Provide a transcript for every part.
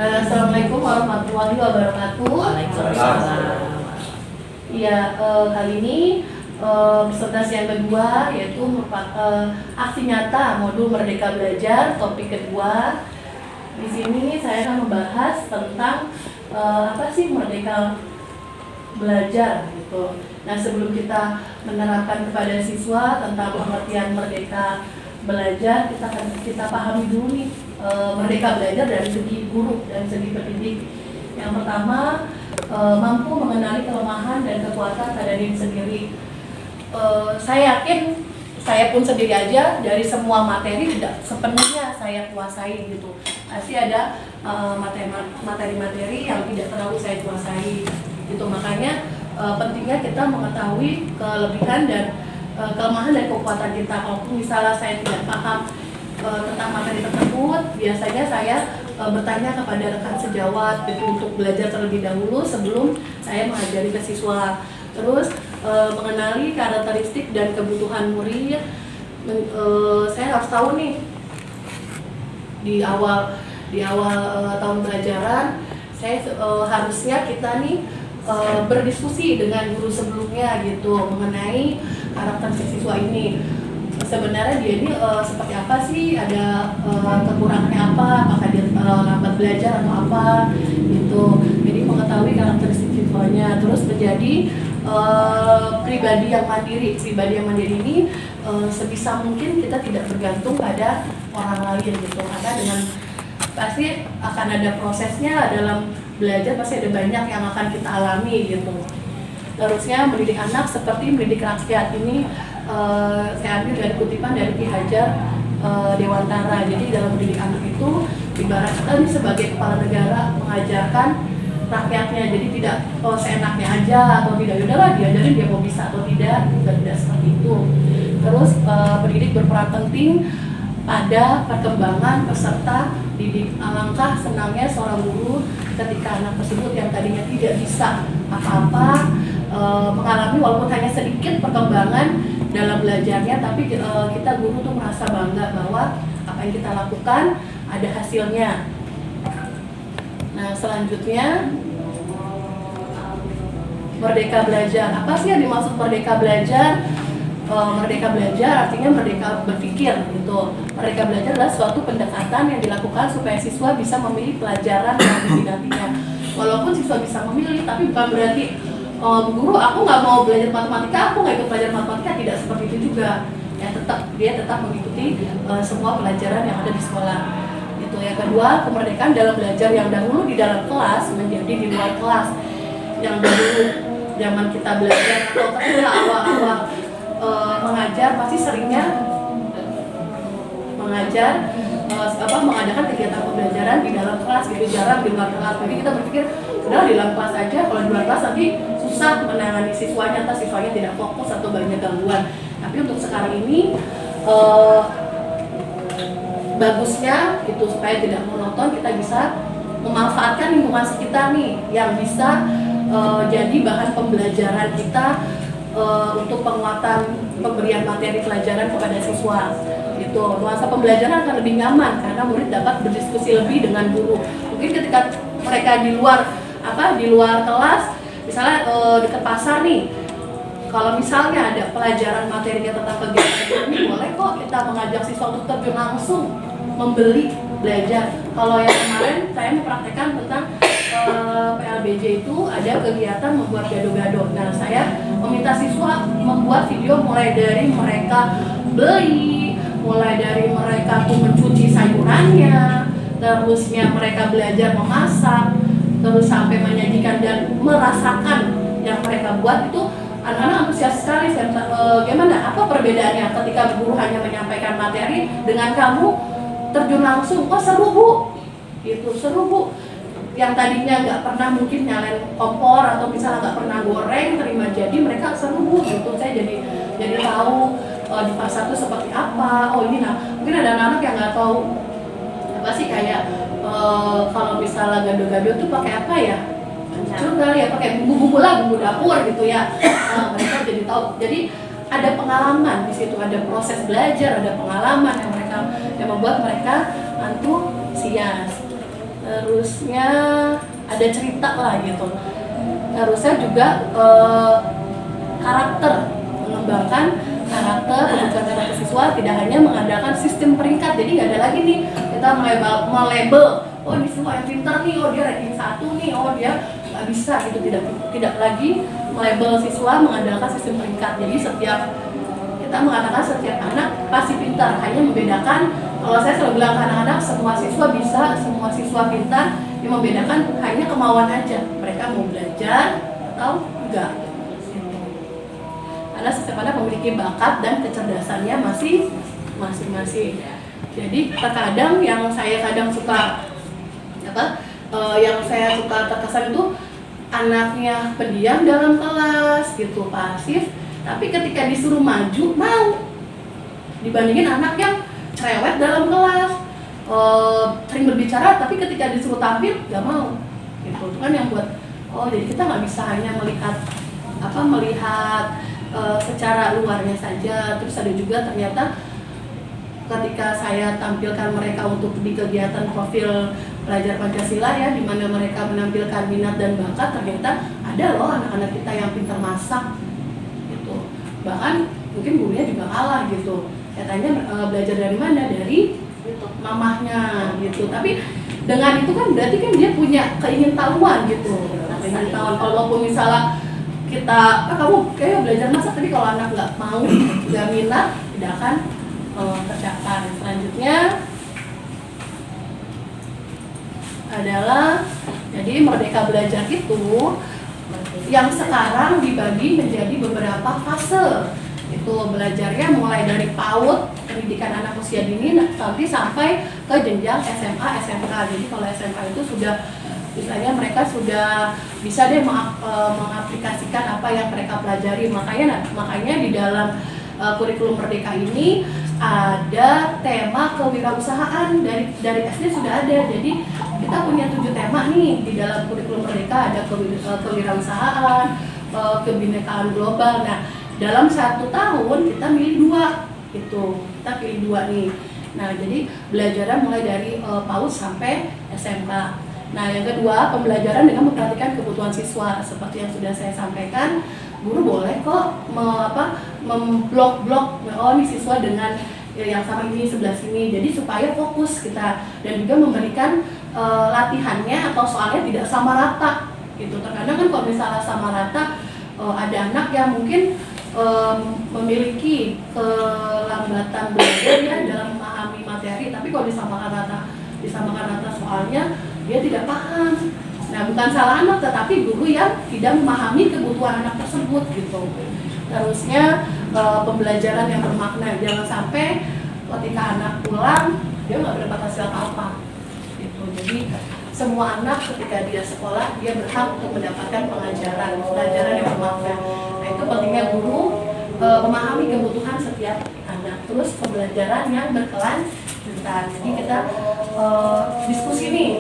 Assalamualaikum warahmatullahi wabarakatuh. Waalaikumsalam. Iya, kali ini presentasi yang kedua yaitu aksi nyata modul Merdeka Belajar, topik kedua. Di sini saya akan membahas tentang apa sih Merdeka Belajar gitu. Nah, sebelum kita menerapkan kepada siswa tentang pengertian Merdeka Belajar, kita pahami dulu nih Merdeka Belajar dari segi guru dan segi pendidik. Yang pertama, mampu mengenali kelemahan dan kekuatan pada diri sendiri. Saya yakin saya pun sendiri aja dari semua materi tidak sepenuhnya saya kuasai gitu. Pasti ada materi-materi yang tidak terlalu saya kuasai gitu. Makanya pentingnya kita mengetahui kelebihan dan kelemahan dan kekuatan kita. Kalau misalnya saya tidak paham tentang materi tersebut, biasanya saya bertanya kepada rekan sejawat gitu, untuk belajar terlebih dahulu sebelum saya mengajari ke siswa. Terus mengenali karakteristik dan kebutuhan murid. Saya harus tahu nih di awal tahun pelajaran, saya harusnya kita nih berdiskusi dengan guru sebelumnya gitu mengenai karakter siswa ini. Sebenarnya dia ini seperti apa sih, ada kekurangannya apa, apakah dia lambat belajar atau apa gitu. Jadi mengetahui karakteristik siswanya, terus menjadi pribadi yang mandiri. Pribadi yang mandiri ini sebisa mungkin kita tidak bergantung pada orang lain gitu, karena dengan pasti akan ada prosesnya dalam belajar, pasti ada banyak yang akan kita alami gitu. Terusnya mendidik anak seperti mendidik rakyat. Ini saya ambil dari kutipan dari Ki Hajar Dewantara. Jadi dalam mendidik anak itu ibarat kita ini sebagai kepala negara mengajarkan rakyatnya. Jadi tidak seenaknya aja atau tidak, yaudahlah diajarin dia mau bisa atau tidak seperti itu. Terus pendidik berperan penting pada perkembangan peserta didik. Alangkah senangnya seorang guru ketika anak tersebut yang tadinya tidak bisa apa-apa mengalami walaupun hanya sedikit perkembangan dalam belajarnya, tapi kita guru tuh merasa bangga bahwa apa yang kita lakukan ada hasilnya. Nah, selanjutnya Merdeka Belajar. Apa sih yang dimaksud Merdeka Belajar? Merdeka Belajar artinya merdeka berpikir gitu. Merdeka Belajar adalah suatu pendekatan yang dilakukan supaya siswa bisa memilih pelajaran yang diminatinya. Walaupun siswa bisa memilih, tapi bukan berarti guru aku nggak mau belajar matematika, aku nggak ikut belajar matematika, tidak seperti itu juga. Ya dia tetap mengikuti semua pelajaran yang ada di sekolah. Itu yang kedua, kemerdekaan dalam belajar yang dahulu di dalam kelas menjadi di luar kelas. Yang dahulu zaman kita belajar atau ketika awal-awal mengajar pasti seringnya mengadakan kegiatan pembelajaran di dalam kelas gitu, jarang di luar kelas. Jadi kita berpikir udah di dalam kelas aja, kalau di luar kelas nanti susah menangani siswanya, atau siswanya tidak fokus atau banyak gangguan. Tapi untuk sekarang ini bagusnya itu supaya tidak monoton, kita bisa memanfaatkan lingkungan sekitar nih yang bisa jadi bahan pembelajaran kita untuk penguatan pemberian materi pelajaran kepada siswa. Itu nuansa pembelajaran akan lebih nyaman karena murid dapat berdiskusi lebih dengan guru. Mungkin ketika mereka di luar kelas, misalnya dekat pasar nih, kalau misalnya ada pelajaran materinya tentang kegiatan ekonomi, boleh kok kita mengajak siswa untuk terjun langsung membeli belajar. Kalau yang kemarin saya mempraktekkan tentang PLBJ itu ada kegiatan membuat gado-gado. Nah, saya meminta siswa membuat video mulai dari mereka beli, mulai dari mereka tuh mencuci sayurannya, terusnya mereka belajar memasak, terus sampai menyajikan dan merasakan yang mereka buat. Itu anak-anak antusias sekali. Gimana? Apa perbedaannya ketika guru hanya menyampaikan materi dengan kamu terjun langsung? Oh, seru bu, itu seru bu. Yang tadinya nggak pernah mungkin nyalain kompor atau misalnya nggak pernah goreng, terima jadi mereka seru bu gitu. Saya jadi tahu di pasar itu seperti apa. Oh ini, nah mungkin ada anak-anak yang nggak tahu apa sih kayak kalau misalnya gado-gado tuh pakai apa ya? Curga ya, pakai bumbu-bumbu lah, bumbu dapur gitu ya. Mereka jadi tahu. Jadi ada pengalaman di situ, ada proses belajar, ada pengalaman yang membuat mereka antusias. terusnya ada cerita lah gitu. Terusnya juga karakter, mengembangkan karakter karakter siswa, tidak hanya mengandalkan sistem peringkat. Jadi nggak ada lagi nih kita melabel, oh ini siswa yang pintar nih, oh dia ranking 1 nih, oh dia nggak bisa gitu. Tidak lagi melabel siswa mengandalkan sistem peringkat. Jadi kita mengatakan setiap anak pasti pintar, hanya membedakan, kalau saya selalu bilang ke anak-anak, semua siswa bisa, semua siswa pintar, yang membedakan hanya kemauan aja, mereka mau belajar atau enggak. Karena setiap anak memiliki bakat dan kecerdasannya masing-masing. Jadi terkadang yang saya suka terkesan itu anaknya pendiam dalam kelas gitu, pasif, tapi ketika disuruh maju mau, dibandingin anak yang cerewet dalam kelas, sering berbicara tapi ketika disuruh tampil nggak mau gitu. Itu kan yang buat jadi kita nggak bisa hanya melihat secara luarnya saja. Terus ada juga ternyata ketika saya tampilkan mereka untuk di kegiatan profil pelajar Pancasila ya, di mana mereka menampilkan minat dan bakat, ternyata ada loh anak-anak kita yang pintar masak gitu. Bahkan mungkin gurunya juga kalah gitu. Katanya belajar dari mana? Dari mamahnya gitu. Tapi dengan itu kan berarti kan dia punya keingintahuan gitu. Keingintahuan, walaupun misalnya kita, kamu kayak belajar masak, tapi kalau anak nggak mau, nggak minat, tidak akan tercapai. Selanjutnya adalah, jadi Merdeka Belajar itu yang sekarang dibagi menjadi beberapa fase. Itu belajarnya mulai dari PAUD, pendidikan anak usia dini, nanti sampai ke jenjang SMA, SMK. Jadi kalau SMA itu sudah, misalnya mereka sudah bisa deh mengaplikasikan apa yang mereka pelajari. Makanya di dalam kurikulum Merdeka ini ada tema kewirausahaan, dari SD sudah ada. Jadi kita punya 7 tema nih di dalam kurikulum Merdeka, ada kewirausahaan, kebinekaan global. Nah, dalam 1 tahun kita milih 2 gitu, kita pilih 2 nih. Nah, jadi belajarnya mulai dari PAUD sampai SMK. Nah, yang kedua, pembelajaran dengan memperhatikan kebutuhan siswa. Seperti yang sudah saya sampaikan, guru boleh kok memblok-blok, oh ini siswa dengan yang sama ini, sebelah sini. Jadi supaya fokus kita, dan juga memberikan latihannya atau soalnya tidak sama rata gitu. Terkadang kan kalau misalnya sama rata, ada anak yang mungkin memiliki kelambatan belajar ya dalam memahami materi, tapi kalau disamakan rata soalnya dia tidak paham. Nah, bukan salah anak, tetapi guru yang tidak memahami kebutuhan anak tersebut gitu. Terusnya pembelajaran yang bermakna, jangan sampai ketika anak pulang dia nggak dapat hasil apa-apa gitu. Jadi semua anak ketika dia sekolah, dia berhak untuk mendapatkan pelajaran yang bermakna. Nah, itu pentingnya guru memahami kebutuhan setiap anak. Terus pembelajaran yang berkelanjutan. Jadi kita diskusi nih,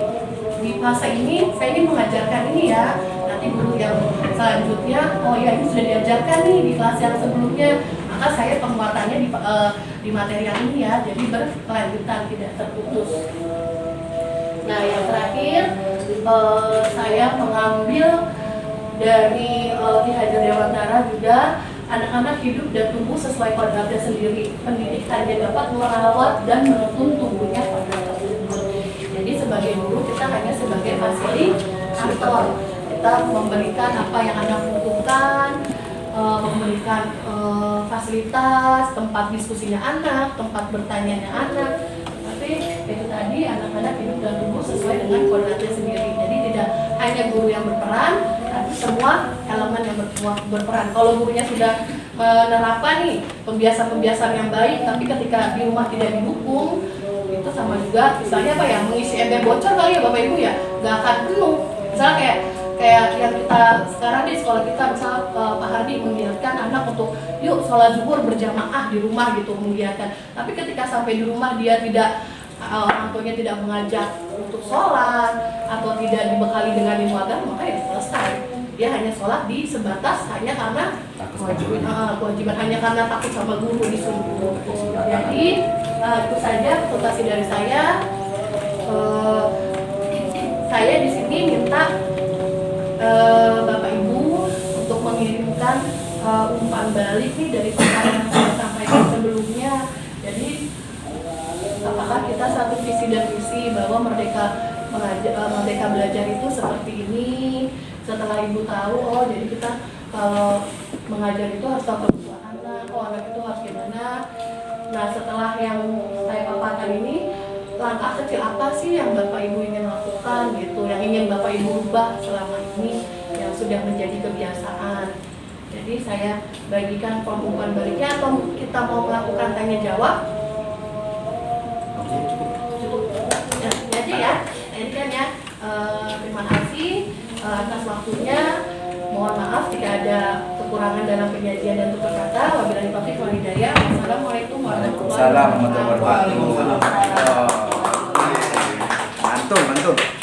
di fase ini saya ingin mengajarkan ini ya. Nanti guru yang selanjutnya, oh ya ini sudah diajarkan nih di kelas yang sebelumnya, maka saya penguatannya di materi yang ini ya. Jadi berkelanjutan, tidak terputus. Nah, yang terakhir saya mengambil dari Ki Hajar Dewantara juga, anak-anak hidup dan tumbuh sesuai kodratnya sendiri. Pendidikannya dapat merawat dan menuntun tumbuhnya kodrat tersebut. Jadi sebagai guru kita hanya sebagai fasilitator. Kita memberikan apa yang anak butuhkan, memberikan fasilitas, tempat diskusinya anak, tempat bertanyanya anak. Tapi itu tadi, anak-anak hidup dan tumbuh sesuai dengan kodratnya sendiri. Jadi tidak hanya guru yang berperan, tapi semua elemen yang berperan. Kalau gurunya sudah menerapkan nih pembiasan-pembiasan yang baik, tapi ketika di rumah tidak didukung, itu sama juga misalnya apa ya, mengisi ember bocor kali ya Bapak Ibu ya, nggak akan penuh. Misalnya kayak yang kita sekarang di sekolah kita, misal Pak Hardi mengiatkan anak untuk yuk sholat zuhur berjamaah di rumah gitu, mengiatkan. Tapi ketika sampai di rumah dia tidak, orang tuanya tidak mengajak untuk sholat atau tidak dibekali dengan ilmu agama, maka ya selesai. Dia hanya sholat di sebatas hanya karena kewajiban, hanya karena takut sama guru disuruh. Jadi itu saja presentasi dari saya. saya di sini minta Bapak Ibu untuk mengirimkan umpan balik nih dari paparan yang saya sampaikan sebelumnya. Jadi apakah kita satu visi dan misi bahwa Merdeka Belajar itu seperti ini. Setelah Ibu tahu, oh jadi kita kalau mengajar itu harus tahu kebutuhan anak, oh anak itu harus gimana. Nah setelah yang saya paparkan ini, langkah kecil apa sih yang Bapak Ibu ingin lakukan gitu, yang ingin Bapak Ibu ubah selama ini yang sudah menjadi kebiasaan. Jadi saya bagikan form umpan baliknya, atau kita mau melakukan tanya jawab. Cukup. Ya, ini aja ya. Ini kan ya. Terima kasih atas waktunya. Mohon maaf jika ada kekurangan dalam penyajian dan tutur kata. Wabillahi taufiq wal hidayah. Wassalamualaikum warahmatullahi wabarakatuh. Waalaikumsalam warahmatullahi wabarakatuh. Mantul.